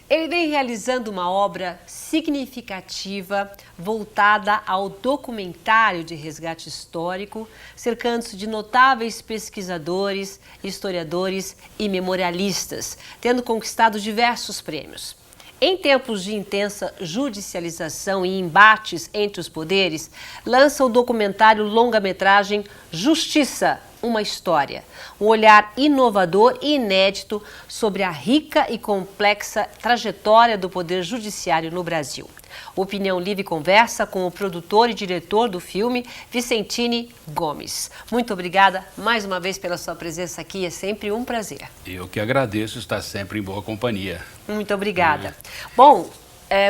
Ele vem realizando uma obra significativa voltada ao documentário de resgate histórico, cercando-se de notáveis pesquisadores, historiadores e memorialistas, tendo conquistado diversos prêmios. Em tempos de intensa judicialização e embates entre os poderes, lança o documentário longa-metragem Justiça, uma história. Um olhar inovador e inédito sobre a rica e complexa trajetória do Poder Judiciário no Brasil. Opinião Livre conversa com o produtor e diretor do filme, Vicentini Gomes. Muito obrigada mais uma vez pela sua presença aqui, é sempre um prazer. Eu que agradeço estar sempre em boa companhia. Muito obrigada. Bom,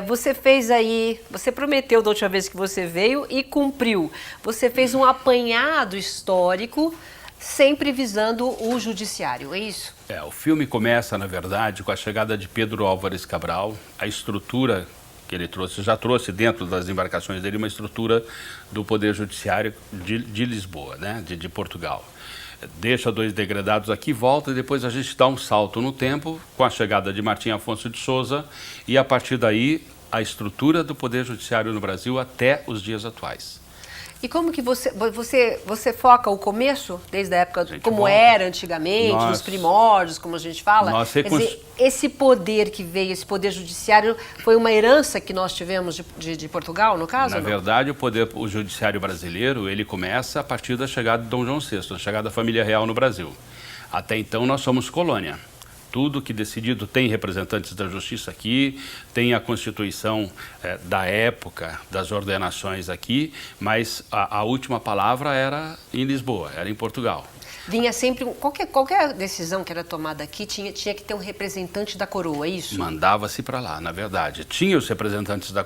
você fez aí, você prometeu da última vez que você veio e cumpriu. Você fez um apanhado histórico, sempre visando o judiciário, é isso? O filme começa, na verdade, com a chegada de Pedro Álvares Cabral, a estrutura que ele trouxe, já trouxe dentro das embarcações dele uma estrutura do Poder Judiciário de Lisboa, né, de Portugal. Deixa 2 degredados aqui, volta e depois a gente dá um salto no tempo com a chegada de Martim Afonso de Souza e a partir daí a estrutura do Poder Judiciário no Brasil até os dias atuais. E como que você foca o começo, desde a época, como era antigamente, nos primórdios, como a gente fala? Quer dizer, esse poder que veio, esse poder judiciário, foi uma herança que nós tivemos de Portugal, no caso? Na verdade, o judiciário brasileiro, ele começa a partir da chegada de Dom João VI, da chegada da família real no Brasil. Até então, nós somos colônia. Tudo que decidido tem representantes da justiça aqui, tem a Constituição da época, das ordenações aqui, mas a última palavra era em Lisboa, era em Portugal. Vinha sempre, qualquer decisão que era tomada aqui tinha que ter um representante da coroa, é isso? Mandava-se para lá, na verdade. Tinha os representantes da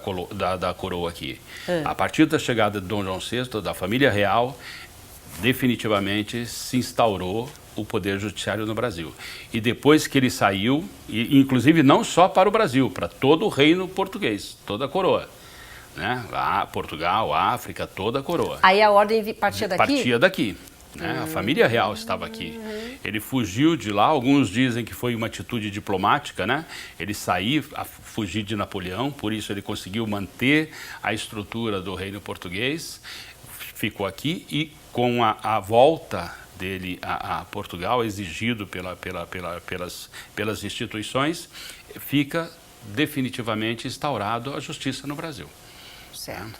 coroa aqui. A partir da chegada de Dom João VI, da família real, definitivamente se instaurou o Poder Judiciário no Brasil. E depois que ele saiu, e inclusive não só para o Brasil, para todo o reino português, toda a coroa. Né? Portugal, África, toda a coroa. Aí a ordem partia daqui? Partia daqui. Né? A família real estava aqui. Ele fugiu de lá, alguns dizem que foi uma atitude diplomática, né? Ele saiu, fugir de Napoleão, por isso ele conseguiu manter a estrutura do reino português, ficou aqui e com a volta dele a Portugal, exigido pelas instituições, fica definitivamente instaurado a justiça no Brasil. Certo.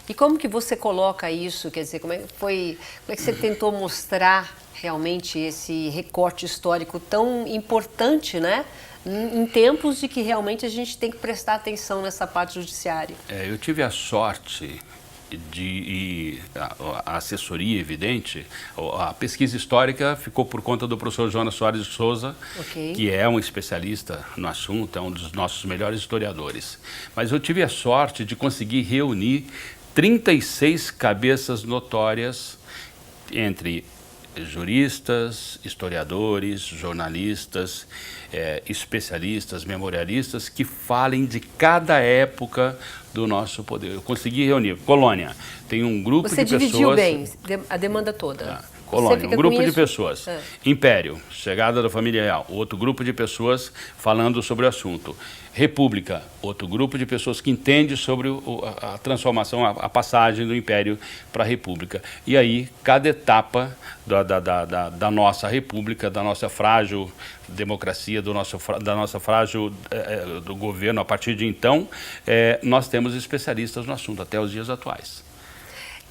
E como que você coloca isso? Quer dizer, como é que você tentou mostrar realmente esse recorte histórico tão importante, né? Em tempos de que realmente a gente tem que prestar atenção nessa parte judiciária. Eu tive a sorte a assessoria, evidente, a pesquisa histórica ficou por conta do professor Jonas Soares de Souza, que é um especialista no assunto, é um dos nossos melhores historiadores. Mas eu tive a sorte de conseguir reunir 36 cabeças notórias entre juristas, historiadores, jornalistas, especialistas, memorialistas, que falem de cada época do nosso poder. Eu consegui reunir. Colônia, tem um grupo de pessoas... Você dividiu bem a demanda toda. Colônia, um grupo de pessoas. Império, chegada da família real, outro grupo de pessoas falando sobre o assunto. República, outro grupo de pessoas que entende sobre a transformação, a passagem do Império para a República. E aí, cada etapa da nossa República, da nossa frágil democracia, da nossa frágil do governo, a partir de então, nós temos especialistas no assunto, até os dias atuais.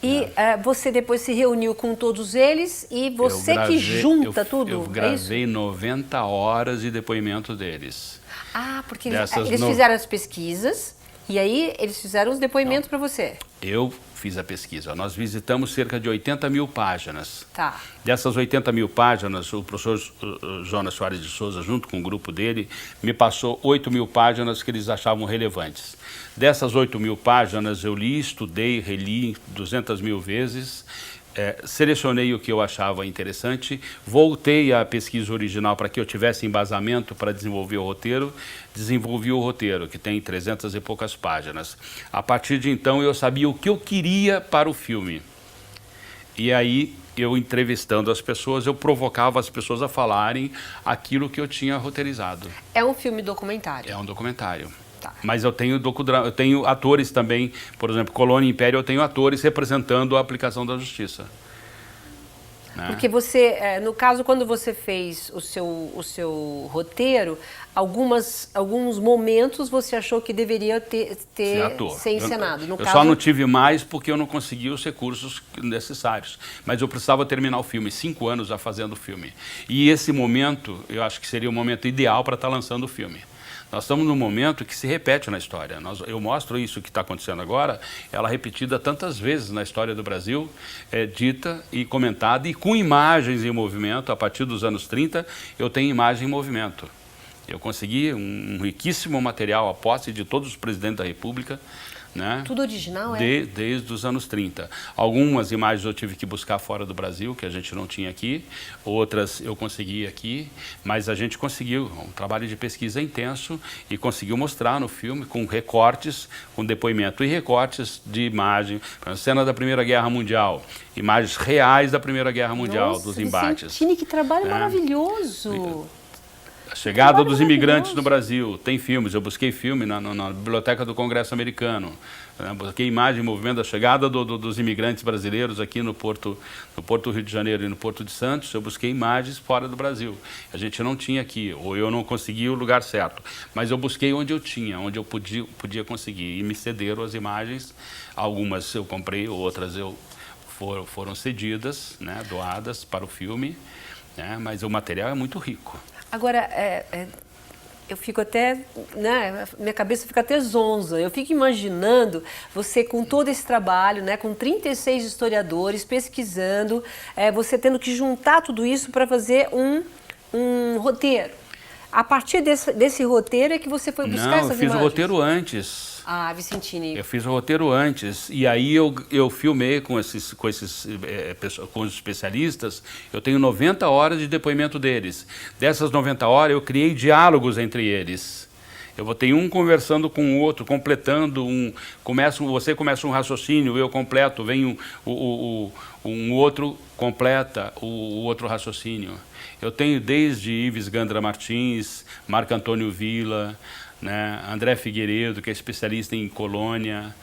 E você depois se reuniu com todos eles e você que junta tudo? Eu gravei 90 horas de depoimento deles. Ah, porque eles fizeram as pesquisas e aí eles fizeram os depoimentos para você. Eu fiz a pesquisa. Nós visitamos cerca de 80 mil páginas. Tá. Dessas 80 mil páginas, o professor Jonas Soares de Souza, junto com o grupo dele, me passou 8 mil páginas que eles achavam relevantes. Dessas 8 mil páginas, eu li, estudei, reli 200 mil vezes, selecionei o que eu achava interessante, voltei à pesquisa original para que eu tivesse embasamento para desenvolver o roteiro, desenvolvi o roteiro, que tem 300 e poucas páginas. A partir de então, eu sabia o que eu queria para o filme. E aí, eu entrevistando as pessoas, eu provocava as pessoas a falarem aquilo que eu tinha roteirizado. É um filme documentário? É um documentário. Tá. Mas eu tenho atores também, por exemplo, Colônia e Império, eu tenho atores representando a aplicação da justiça. Né? Porque você, no caso, quando você fez o seu roteiro, alguns momentos você achou que deveria ser encenado. Eu só não tive mais porque eu não consegui os recursos necessários. Mas eu precisava terminar o filme, 5 anos já fazendo o filme. E esse momento, eu acho que seria o momento ideal para estar lançando o filme. Nós estamos num momento que se repete na história. Eu mostro isso que está acontecendo agora, ela repetida tantas vezes na história do Brasil, dita e comentada, e com imagens em movimento. A partir dos anos 30, eu tenho imagem em movimento. Eu consegui um riquíssimo material, a posse de todos os presidentes da República. Né? Tudo original, Desde os anos 30. Algumas imagens eu tive que buscar fora do Brasil, que a gente não tinha aqui. Outras eu consegui aqui, mas a gente conseguiu. Um trabalho de pesquisa intenso e conseguiu mostrar no filme com recortes, com depoimento e recortes de imagem. Cena da Primeira Guerra Mundial, imagens reais da Primeira Guerra Mundial, dos embates. Vicentini, que trabalho maravilhoso! A chegada dos imigrantes no Brasil, tem filmes, eu busquei filme na Biblioteca do Congresso Americano, busquei imagem em movimento da chegada dos imigrantes brasileiros aqui no Porto Rio de Janeiro e no Porto de Santos, eu busquei imagens fora do Brasil. A gente não tinha aqui, ou eu não consegui o lugar certo, mas eu busquei onde eu tinha, onde eu podia conseguir, e me cederam as imagens, algumas eu comprei, outras foram cedidas, né, doadas para o filme, né, mas o material é muito rico. Agora, eu fico até, né, minha cabeça fica até zonza. Eu fico imaginando você com todo esse trabalho, né, com 36 historiadores pesquisando, você tendo que juntar tudo isso para fazer um roteiro. A partir desse roteiro é que você foi buscar essas imagens? Não, eu fiz o roteiro antes. Ah, Vicentini. Eu fiz o roteiro antes e aí eu filmei com os especialistas. Eu tenho 90 horas de depoimento deles. Dessas 90 horas eu criei diálogos entre eles. Eu botei um conversando com o outro, completando você começa um raciocínio, eu completo, vem um outro completa o outro raciocínio. Eu tenho desde Ives Gandra Martins, Marco Antônio Villa, né, André Figueiredo, que é especialista em colônia,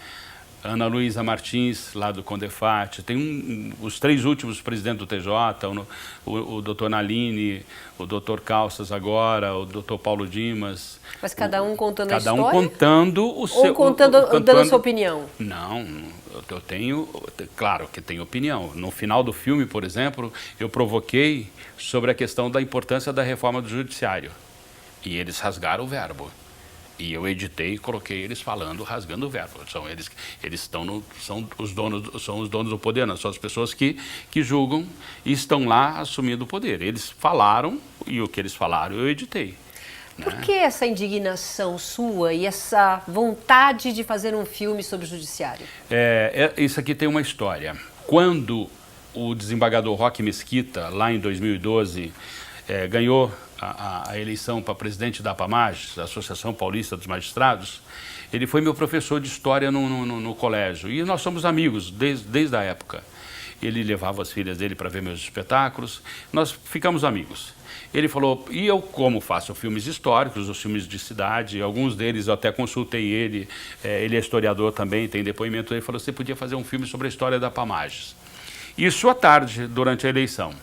Ana Luísa Martins, lá do Condefat, tem os 3 últimos presidentes do TJ, o doutor Naline, o doutor Calças agora, o doutor Paulo Dimas. Mas cada um contando a história? Cada um contando o seu... Ou dando a sua opinião? Não, eu tenho... Claro que tenho opinião. No final do filme, por exemplo, eu provoquei sobre a questão da importância da reforma do judiciário. E eles rasgaram o verbo. E eu editei e coloquei eles falando, rasgando o verbo. São os donos do poder, não são as pessoas que julgam e estão lá assumindo o poder. Eles falaram e o que eles falaram eu editei. Por que essa indignação sua e essa vontade de fazer um filme sobre o judiciário? Isso aqui tem uma história. Quando o desembargador Roque Mesquita, lá em 2012, ganhou a eleição para presidente da APAMAG, a Associação Paulista dos Magistrados, ele foi meu professor de história no colégio. E nós somos amigos desde a época. Ele levava as filhas dele para ver meus espetáculos, nós ficamos amigos. Ele falou, e eu como faço filmes históricos, os filmes de cidade, alguns deles eu até consultei ele é historiador também, tem depoimento, ele falou, você podia fazer um filme sobre a história da APAMAG. Isso à tarde, durante a eleição.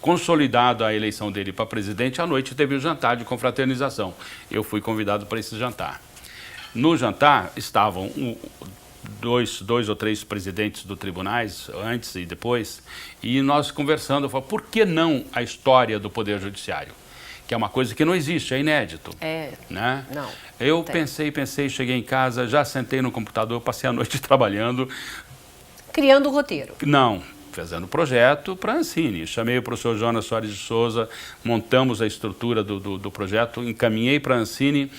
Consolidado a eleição dele para presidente, à noite teve o jantar de confraternização. Eu fui convidado para esse jantar. No jantar estavam dois ou três presidentes do tribunais, antes e depois, e nós conversando, eu falei, por que não a história do Poder Judiciário? Que é uma coisa que não existe, é inédito. Né? Não. Eu pensei, cheguei em casa, já sentei no computador, passei a noite trabalhando. Criando o roteiro? Não. Fazendo projeto para a Ancine. Chamei o professor Jonas Soares de Souza, montamos a estrutura do projeto, encaminhei para a Ancine.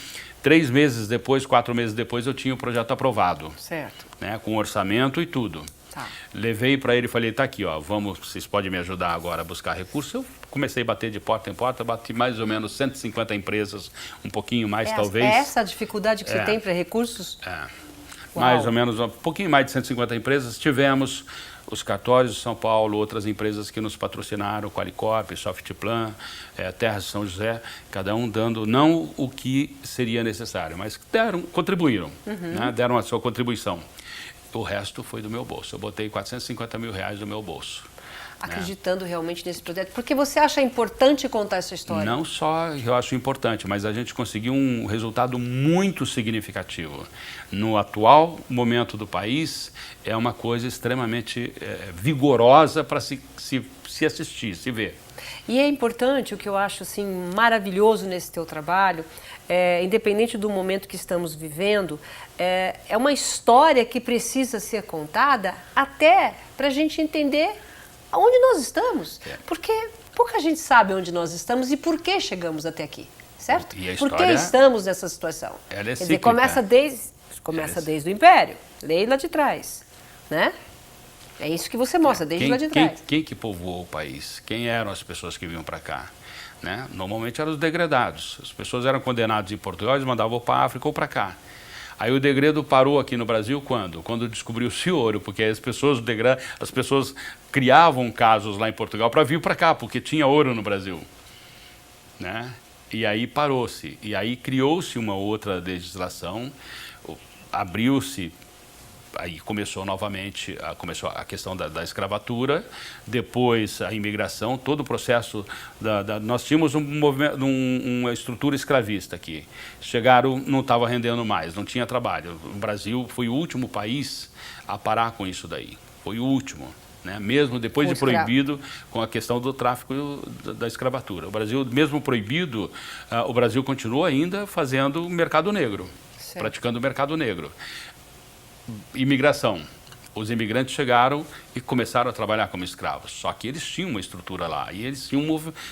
3 meses depois, 4 meses depois, eu tinha o projeto aprovado. Certo. Né, com orçamento e tudo. Tá. Levei para ele e falei, tá aqui, ó, vocês podem me ajudar agora a buscar recursos. Eu comecei a bater de porta em porta, bati mais ou menos 150 empresas, um pouquinho mais talvez. É essa a dificuldade que você tem para recursos? Mais ou menos, um pouquinho mais de 150 empresas. Tivemos os cartórios de São Paulo, outras empresas que nos patrocinaram, Qualicorp, Softplan, Terras de São José, cada um dando não o que seria necessário, mas contribuíram, né? Deram a sua contribuição. O resto foi do meu bolso. Eu botei R$450 mil do meu bolso. Acreditando realmente nesse projeto. Porque você acha importante contar essa história? Não só eu acho importante, mas a gente conseguiu um resultado muito significativo. No atual momento do país, é uma coisa extremamente vigorosa para se assistir, se ver. E é importante, o que eu acho assim, maravilhoso nesse teu trabalho, independente do momento que estamos vivendo, é uma história que precisa ser contada até para a gente entender aonde nós estamos. Porque pouca gente sabe onde nós estamos e por que chegamos até aqui, certo? E a por história, que estamos nessa situação? Ela é Quer dizer, cíclica. começa desde o Império, lá de trás, né? É isso que você mostra, desde lá de trás. Quem que povoou o país? Quem eram as pessoas que vinham para cá? Né? Normalmente eram os degredados. As pessoas eram condenadas em Portugal, eles mandavam para a África ou para cá. Aí o degredo parou aqui no Brasil quando? Quando descobriu-se ouro, porque as pessoas criavam casos lá em Portugal para vir para cá, porque tinha ouro no Brasil. Né? E aí parou-se. E aí criou-se uma outra legislação, abriu-se. Aí começou novamente começou a questão da escravatura, depois a imigração, todo o processo. Nós tínhamos uma estrutura escravista aqui. Chegaram, não estava rendendo mais, não tinha trabalho. O Brasil foi o último país a parar com isso daí. Foi o último. Né? Mesmo depois de proibido com a questão do tráfico da escravatura. O Brasil, mesmo proibido, o Brasil continuou ainda fazendo mercado negro, praticando o mercado negro. Imigração. Os imigrantes chegaram e começaram a trabalhar como escravos. Só que eles tinham uma estrutura lá. E eles tinham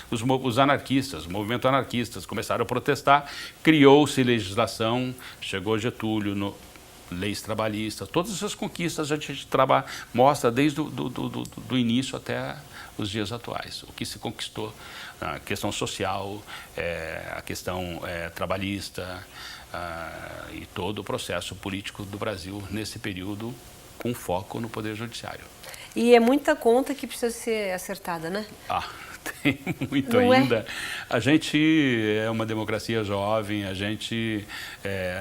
os anarquistas, o movimento anarquistas, começaram a protestar. Criou-se legislação, chegou Getúlio, leis trabalhistas. Todas essas conquistas a gente mostra desde do início até os dias atuais. O que se conquistou, a questão social, a questão trabalhista, e todo o processo político do Brasil nesse período com foco no Poder Judiciário. E é muita conta que precisa ser acertada, né? Tem muito Não ainda. A gente é uma democracia jovem, a gente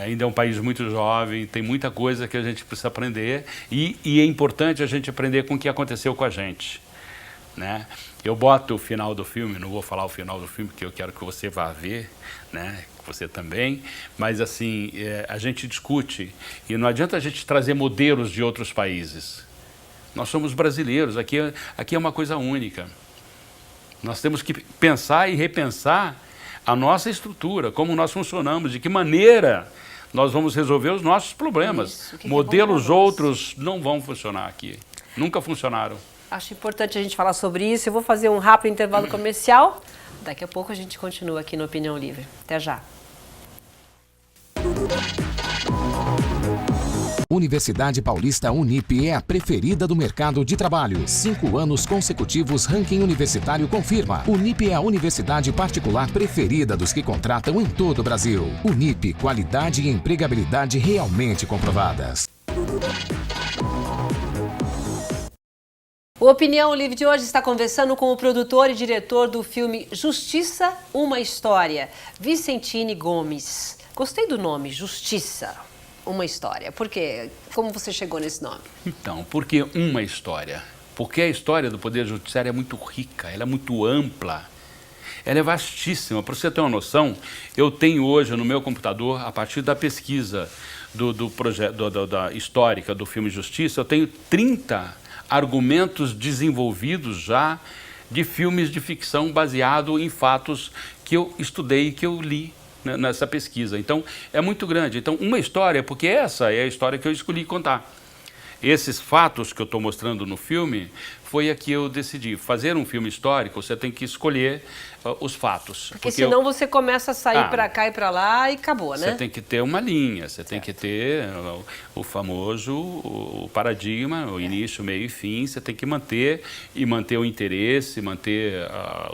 ainda é um país muito jovem, tem muita coisa que a gente precisa aprender e é importante a gente aprender com o que aconteceu com a gente. Né? Eu boto o final do filme, não vou falar o final do filme, porque eu quero que você vá ver, né? Você também, mas assim, a gente discute e não adianta a gente trazer modelos de outros países. Nós somos brasileiros, aqui é uma coisa única. Nós temos que pensar e repensar a nossa estrutura, como nós funcionamos, de que maneira nós vamos resolver os nossos problemas. Modelos outros não vão funcionar aqui, nunca funcionaram. Acho importante a gente falar sobre isso. Eu vou fazer um rápido intervalo comercial. Daqui a pouco a gente continua aqui no Opinião Livre. Até já. Universidade Paulista Unip é a preferida do mercado de trabalho. 5 anos consecutivos, ranking universitário confirma. Unip é a universidade particular preferida dos que contratam em todo o Brasil. Unip, qualidade e empregabilidade realmente comprovadas. O Opinião Livre de hoje está conversando com o produtor e diretor do filme Justiça, uma História, Vicentini Gomes. Gostei do nome, Justiça, uma História. Por quê? Como você chegou nesse nome? Então, por que uma história? Porque a história do Poder Judiciário é muito rica, ela é muito ampla, ela é vastíssima. Para você ter uma noção, eu tenho hoje no meu computador, a partir da pesquisa da histórica do filme Justiça, eu tenho 30 argumentos desenvolvidos já de filmes de ficção baseado em fatos que eu estudei, que eu li nessa pesquisa. Então, é muito grande. Então, uma história, porque essa é a história que eu escolhi contar. Esses fatos que eu estou mostrando no filme, foi a que eu decidi. Fazer um filme histórico, você tem que escolher os fatos. Porque senão você começa a sair para cá e para lá e acabou, né? Você tem que ter uma linha, você tem que ter o famoso o paradigma, o início, meio e fim. Você tem que manter o interesse, manter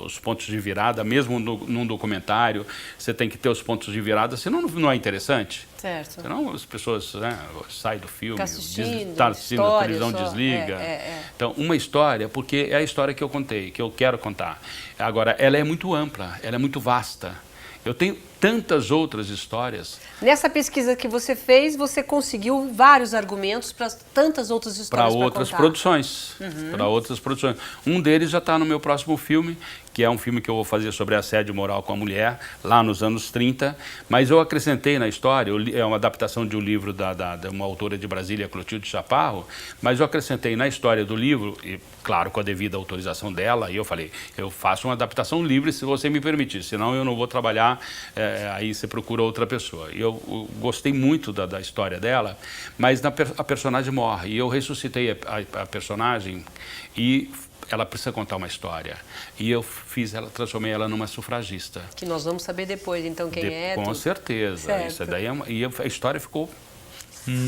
os pontos de virada, mesmo num documentário, você tem que ter os pontos de virada, senão não é interessante. Certo. Senão as pessoas, né, saem do filme, Tá assistindo a televisão, desliga. Então, uma história, porque é a história que eu contei, que eu quero contar. Agora, ela é muito ampla, ela é muito vasta. Eu tenho tantas outras histórias. Nessa pesquisa que você fez, você conseguiu vários argumentos para tantas outras histórias para outras produções. Para outras produções. Um deles já está no meu próximo filme, que é um filme que eu vou fazer sobre assédio moral com a mulher, lá nos anos 30. Mas eu acrescentei na história, é uma adaptação de um livro de uma autora de Brasília, Clotilde Chaparro, mas eu acrescentei na história do livro, e claro, com a devida autorização dela, e eu falei, eu faço uma adaptação livre se você me permitir, senão eu não vou trabalhar, aí você procura outra pessoa. E eu gostei muito da história dela, mas a personagem morre, e eu ressuscitei a personagem e ela precisa contar uma história. E eu transformei ela numa sufragista. Que nós vamos saber depois, então, quem é. Com certeza. Certo. Isso daí e a história ficou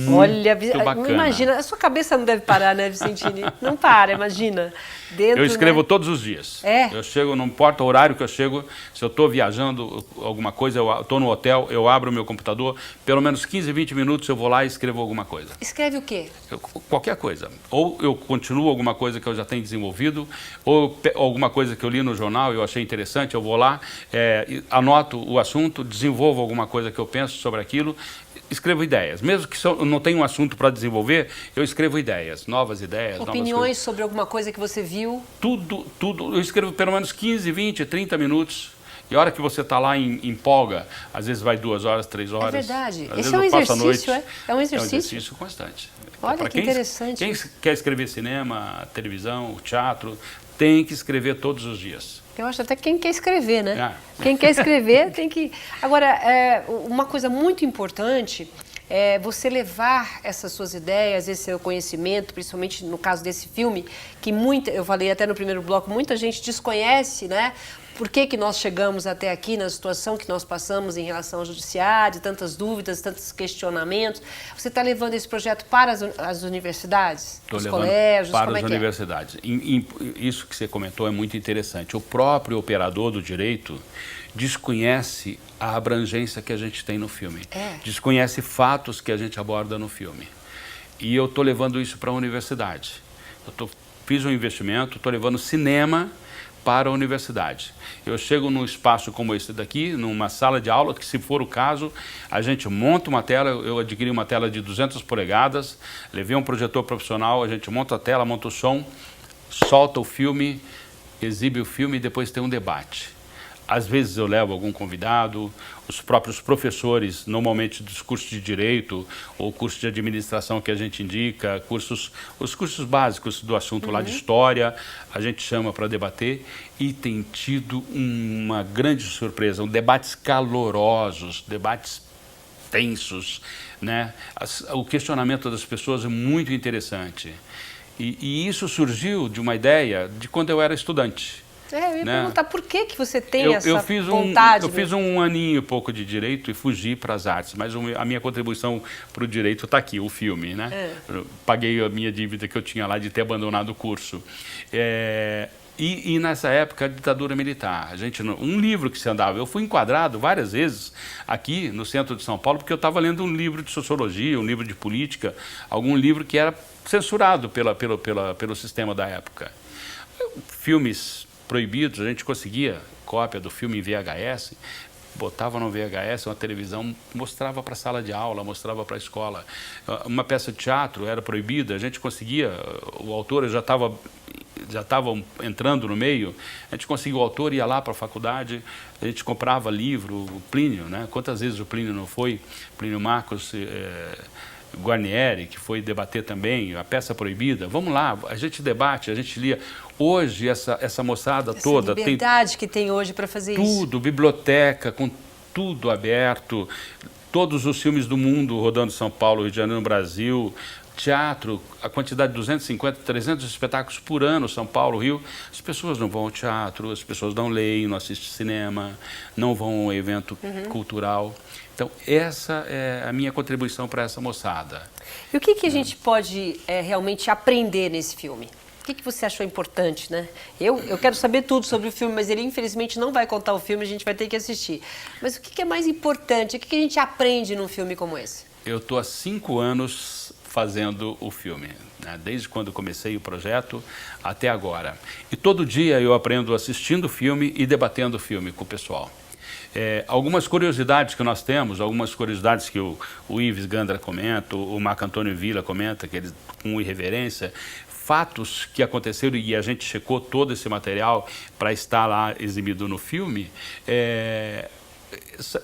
Olha, bacana. Imagina, a sua cabeça não deve parar, né, Vicentini? Não para, imagina. Dentro, eu escrevo, né? todos os dias. É? Eu chego, não importa o horário que eu chego, se eu estou viajando alguma coisa, eu estou no hotel, eu abro o meu computador, pelo menos 15, 20 minutos eu vou lá e escrevo alguma coisa. Escreve o quê? Qualquer coisa. Ou eu continuo alguma coisa que eu já tenho desenvolvido, ou alguma coisa que eu li no jornal e eu achei interessante, eu vou lá, anoto o assunto, desenvolvo alguma coisa que eu penso sobre aquilo, escrevo ideias. Mesmo que eu não tenha um assunto para desenvolver, eu escrevo ideias, novas ideias. Opiniões sobre alguma coisa que você viu? Tudo. Eu escrevo pelo menos 15, 20, 30 minutos. E a hora que você está lá empolga, às vezes vai 2 horas, 3 horas. É verdade. Às Esse é um exercício, é? É um exercício? É um exercício constante. Olha, que interessante. Quem quer escrever cinema, televisão, teatro, tem que escrever todos os dias. Eu acho até quem quer escrever, né? Quem quer escrever tem que... Agora, uma coisa muito importante é você levar essas suas ideias, esse seu conhecimento, principalmente no caso desse filme, que eu falei até no primeiro bloco, muita gente desconhece, né? Por que nós chegamos até aqui na situação que nós passamos em relação ao judiciário, tantas dúvidas, tantos questionamentos. Você está levando esse projeto para as universidades, os colégios? Para as universidades. Isso que você comentou é muito interessante. O próprio operador do direito desconhece a abrangência que a gente tem no filme. Desconhece fatos que a gente aborda no filme. E eu estou levando isso para a universidade. Fiz um investimento, estou levando cinema para a universidade. Eu chego num espaço como esse daqui, numa sala de aula, que se for o caso, a gente monta uma tela, eu adquiri uma tela de 200 polegadas, levei um projetor profissional, a gente monta a tela, monta o som, solta o filme, exibe o filme e depois tem um debate. Às vezes eu levo algum convidado, os próprios professores, normalmente dos cursos de Direito ou curso de Administração que a gente indica, os cursos básicos do assunto lá de História, a gente chama para debater e tem tido uma grande surpresa, debates calorosos, debates tensos, né? O questionamento das pessoas é muito interessante. E isso surgiu de uma ideia de quando eu era estudante. Eu ia perguntar por que você tem essa vontade. Eu fiz um aninho e pouco de Direito e fugi para as artes, mas a minha contribuição para o Direito está aqui, o filme, né? Eu paguei a minha dívida que eu tinha lá de ter abandonado o curso. E nessa época, a ditadura militar, um livro que se andava, eu fui enquadrado várias vezes aqui no centro de São Paulo, porque eu estava lendo um livro de sociologia, um livro de política, algum livro que era censurado pelo sistema da época. Filmes proibidos, a gente conseguia cópia do filme em VHS, botava no VHS, uma televisão, mostrava para a sala de aula, mostrava para a escola. Uma peça de teatro era proibida, a gente conseguia, o autor já estava entrando no meio, a gente conseguia, o autor ia lá para a faculdade, a gente comprava livro, o Plínio, né? Quantas vezes o Plínio não foi? Plínio Marcos Guarnieri, que foi debater também, a peça proibida, vamos lá, a gente debate, a gente lia. Hoje, essa moçada toda... Essa liberdade que tem hoje para fazer isso. Tudo, biblioteca, com tudo aberto, todos os filmes do mundo rodando São Paulo, Rio de Janeiro, no Brasil, teatro, a quantidade de 250, 300 espetáculos por ano, São Paulo, Rio. As pessoas não vão ao teatro, as pessoas não leem, não assistem cinema, não vão a um evento cultural. Então, essa é a minha contribuição para essa moçada. E o que a gente pode realmente aprender nesse filme? O que você achou importante, né? Eu quero saber tudo sobre o filme, mas ele infelizmente não vai contar o filme, a gente vai ter que assistir. Mas o que é mais importante? O que a gente aprende num filme como esse? Eu estou há 5 anos fazendo o filme, né? Desde quando comecei o projeto até agora. E todo dia eu aprendo assistindo o filme e debatendo o filme com o pessoal. Algumas curiosidades que nós temos, algumas curiosidades que o Ives Gandra comenta, o Marco Antônio Villa comenta, que eles, com irreverência, fatos que aconteceram e a gente checou todo esse material para estar lá exibido no filme, é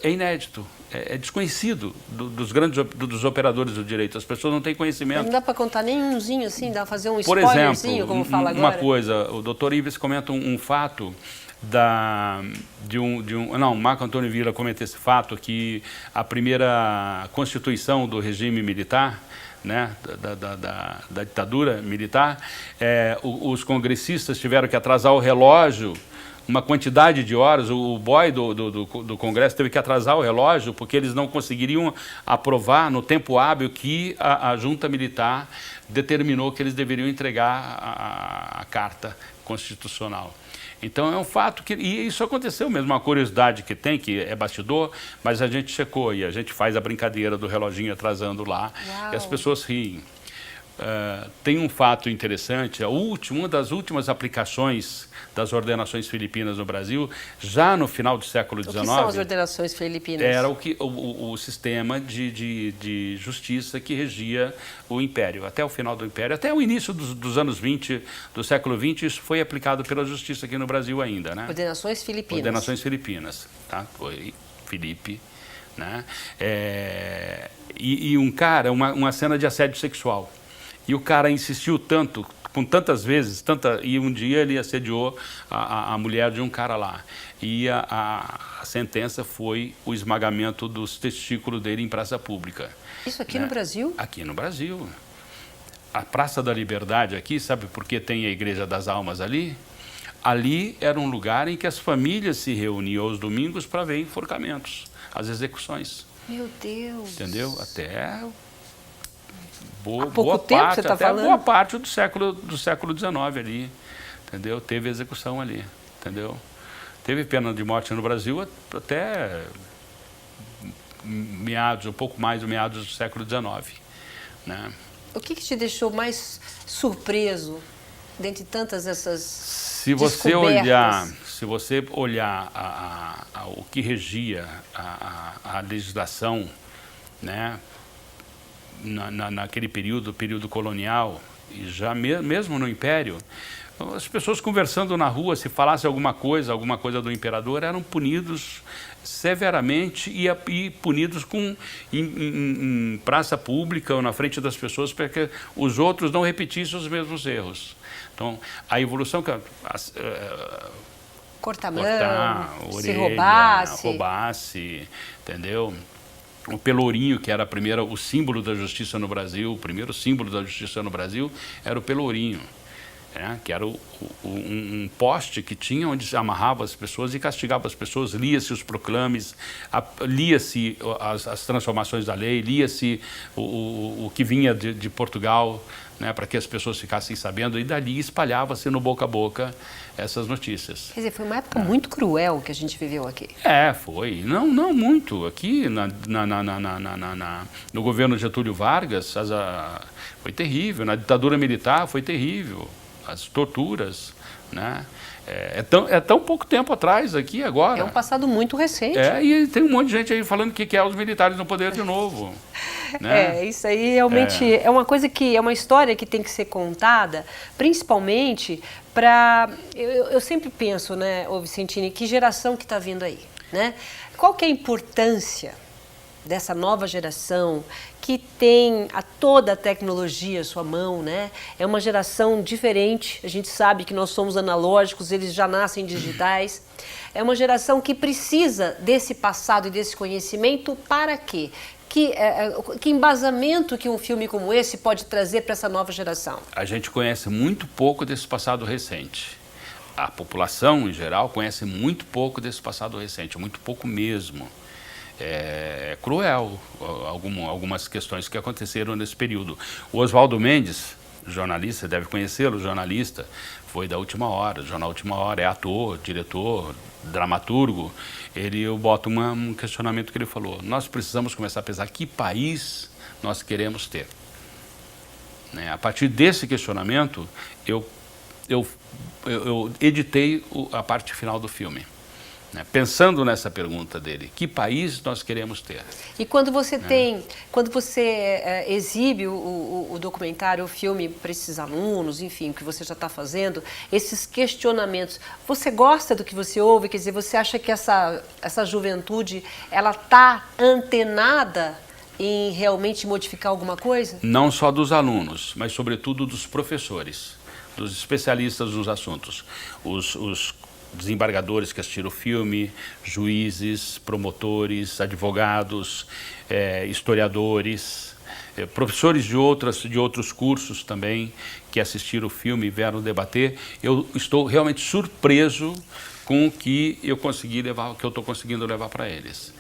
inédito, é desconhecido dos operadores do direito. As pessoas não têm conhecimento. Não dá para contar nenhumzinho assim, dá para fazer um Por spoilerzinho, exemplo, como fala agora? uma coisa, o Dr. Ives comenta um fato não, Marco Antônio Villa comenta esse fato, que a primeira constituição do regime militar, né, da ditadura militar, os congressistas tiveram que atrasar o relógio uma quantidade de horas. O boy do Congresso teve que atrasar o relógio porque eles não conseguiriam aprovar no tempo hábil que a junta militar determinou que eles deveriam entregar a carta constitucional. Então é um fato que, e isso aconteceu mesmo, uma curiosidade que tem, que é bastidor, mas a gente checou e a gente faz a brincadeira do reloginho atrasando lá. Uau. E as pessoas riem. Tem um fato interessante, uma das últimas aplicações das ordenações filipinas no Brasil, já no final do século XIX... O que são as ordenações filipinas? Era o sistema de justiça que regia o Império. Até o final do Império, até o início dos anos 20, do século XX, isso foi aplicado pela justiça aqui no Brasil ainda, né? Ordenações filipinas. Ordenações filipinas, tá? Foi Filipe, né? Um cara, uma cena de assédio sexual. E o cara insistiu tanto, com tantas vezes, e um dia ele assediou a mulher de um cara lá. E a sentença foi o esmagamento dos testículos dele em praça pública. Isso aqui, né? No Brasil? Aqui no Brasil. A Praça da Liberdade aqui, sabe por que tem a Igreja das Almas ali? Ali era um lugar em que as famílias se reuniam aos domingos para ver enforcamentos, as execuções. Meu Deus! Entendeu? Até... Há pouco tempo você está falando? Boa parte do século XIX ali, entendeu? Teve execução ali, entendeu? Teve pena de morte no Brasil até um pouco mais do meados do século XIX, né? O que te deixou mais surpreso dentre tantas essas Se você olhar o que regia a legislação, né? Naquele período colonial, e já mesmo no Império, as pessoas conversando na rua, se falasse alguma coisa do imperador, eram punidos severamente e punidos em praça pública ou na frente das pessoas para que os outros não repetissem os mesmos erros. Então, a evolução... Cortar mão, orelha, se roubasse, entendeu? O pelourinho, que era o símbolo da justiça no Brasil, o primeiro símbolo da justiça no Brasil, era o pelourinho, né? Que era um poste que tinha onde amarrava as pessoas e castigava as pessoas, lia-se os proclames, lia-se as transformações da lei, lia-se o que vinha de Portugal, né, para que as pessoas ficassem sabendo, e dali espalhava-se no boca a boca essas notícias. Quer dizer, foi uma época muito cruel que a gente viveu aqui. Foi. Não muito. Aqui, no governo Getúlio Vargas, foi terrível. Na ditadura militar, foi terrível. As torturas, né? É tão pouco tempo atrás aqui agora. É um passado muito recente. E tem um monte de gente aí falando que quer os militares no poder de novo. Né? Isso aí realmente é uma coisa que é uma história que tem que ser contada, principalmente para... Eu sempre penso, né, ô Vicentini, que geração que está vindo aí, né? Qual que é a importância dessa nova geração que tem toda a tecnologia à sua mão, né? É uma geração diferente, a gente sabe que nós somos analógicos, eles já nascem digitais. É uma geração que precisa desse passado e desse conhecimento para quê? Que embasamento que um filme como esse pode trazer para essa nova geração? A gente conhece muito pouco desse passado recente. A população, em geral, conhece muito pouco desse passado recente, muito pouco mesmo. É cruel algumas questões que aconteceram nesse período. O Oswaldo Mendes, jornalista, deve conhecê-lo, jornalista, foi da Última Hora, Jornal Última Hora, é ator, diretor, dramaturgo. Eu boto um questionamento que ele falou: nós precisamos começar a pensar que país nós queremos ter. Né? A partir desse questionamento, eu editei a parte final do filme. Né? Pensando nessa pergunta dele, que país nós queremos ter? E quando você exibe o documentário, o filme para esses alunos, enfim, o que você já está fazendo, esses questionamentos, você gosta do que você ouve? Quer dizer, você acha que essa juventude, ela está antenada em realmente modificar alguma coisa? Não só dos alunos, mas sobretudo dos professores, dos especialistas nos assuntos, os desembargadores que assistiram o filme, juízes, promotores, advogados, historiadores, professores de outros cursos também que assistiram o filme e vieram debater. Eu estou realmente surpreso com o que eu estou conseguindo levar para eles.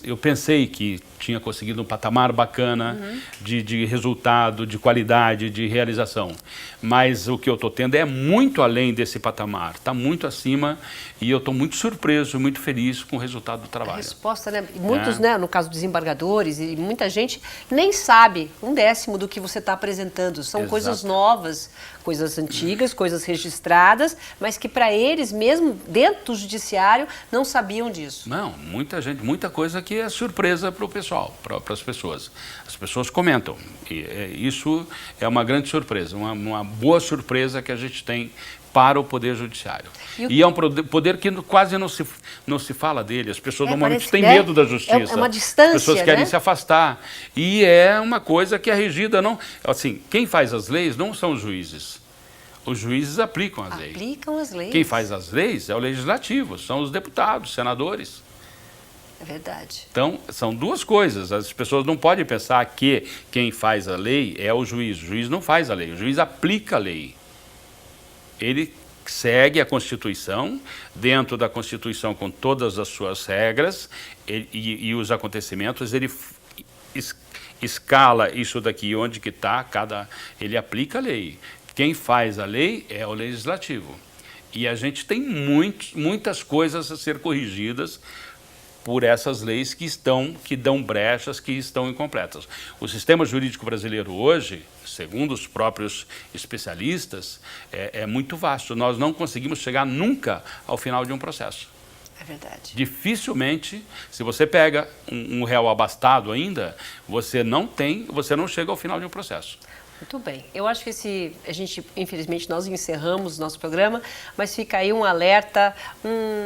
Eu pensei que tinha conseguido um patamar bacana de resultado, de qualidade, de realização. Mas o que eu estou tendo é muito além desse patamar, está muito acima, e eu estou muito surpreso, muito feliz com o resultado do trabalho. A resposta, né? Muitos, né, no caso dos desembargadores, e muita gente nem sabe 1/10 do que você está apresentando. São Exato. Coisas novas, coisas antigas, coisas registradas, mas que para eles, mesmo dentro do judiciário, não sabiam disso. Não, muita coisa que é surpresa para o pessoal, para as pessoas. As pessoas comentam. Isso é uma grande surpresa, uma boa surpresa que a gente tem para o Poder Judiciário. E é um poder que quase não se fala dele. As pessoas normalmente têm medo da justiça. É uma distância, as pessoas querem se afastar. E é uma coisa que é regida, não... Assim, quem faz as leis não são os juízes. Os juízes aplicam as leis. Aplicam as leis. Quem faz as leis é o legislativo, são os deputados, senadores. É verdade. Então, são duas coisas. As pessoas não podem pensar que quem faz a lei é o juiz. O juiz não faz a lei, o juiz aplica a lei. Ele segue a Constituição, dentro da Constituição com todas as suas regras e os acontecimentos, ele escala isso daqui onde que está, ele aplica a lei. Quem faz a lei é o legislativo. E a gente tem muitas coisas a ser corrigidas por essas leis que dão brechas, que estão incompletas. O sistema jurídico brasileiro hoje, segundo os próprios especialistas, é muito vasto. Nós não conseguimos chegar nunca ao final de um processo. É verdade. Dificilmente, se você pega um réu abastado ainda, você não chega ao final de um processo. Muito bem. Eu acho que infelizmente, nós encerramos nosso programa, mas fica aí um alerta,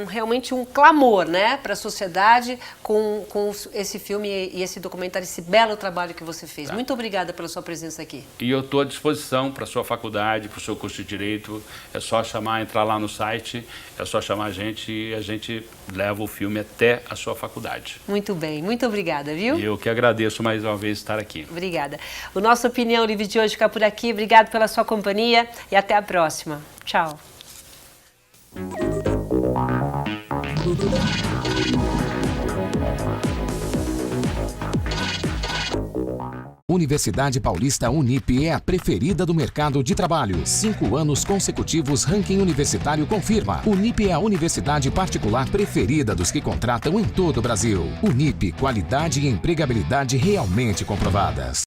realmente um clamor, né, para a sociedade com esse filme e esse documentário, esse belo trabalho que você fez. Tá. Muito obrigada pela sua presença aqui. E eu estou à disposição para a sua faculdade, para o seu curso de Direito. É só entrar lá no site, é só chamar a gente e a gente leva o filme até a sua faculdade. Muito bem. Muito obrigada, viu? Eu que agradeço mais uma vez estar aqui. Obrigada. O nosso Opinião Livre de hoje fica por aqui. Obrigado pela sua companhia e até a próxima. Tchau. Universidade Paulista Unip é a preferida do mercado de trabalho. 5 anos consecutivos, ranking universitário confirma. Unip é a universidade particular preferida dos que contratam em todo o Brasil. Unip, qualidade e empregabilidade realmente comprovadas.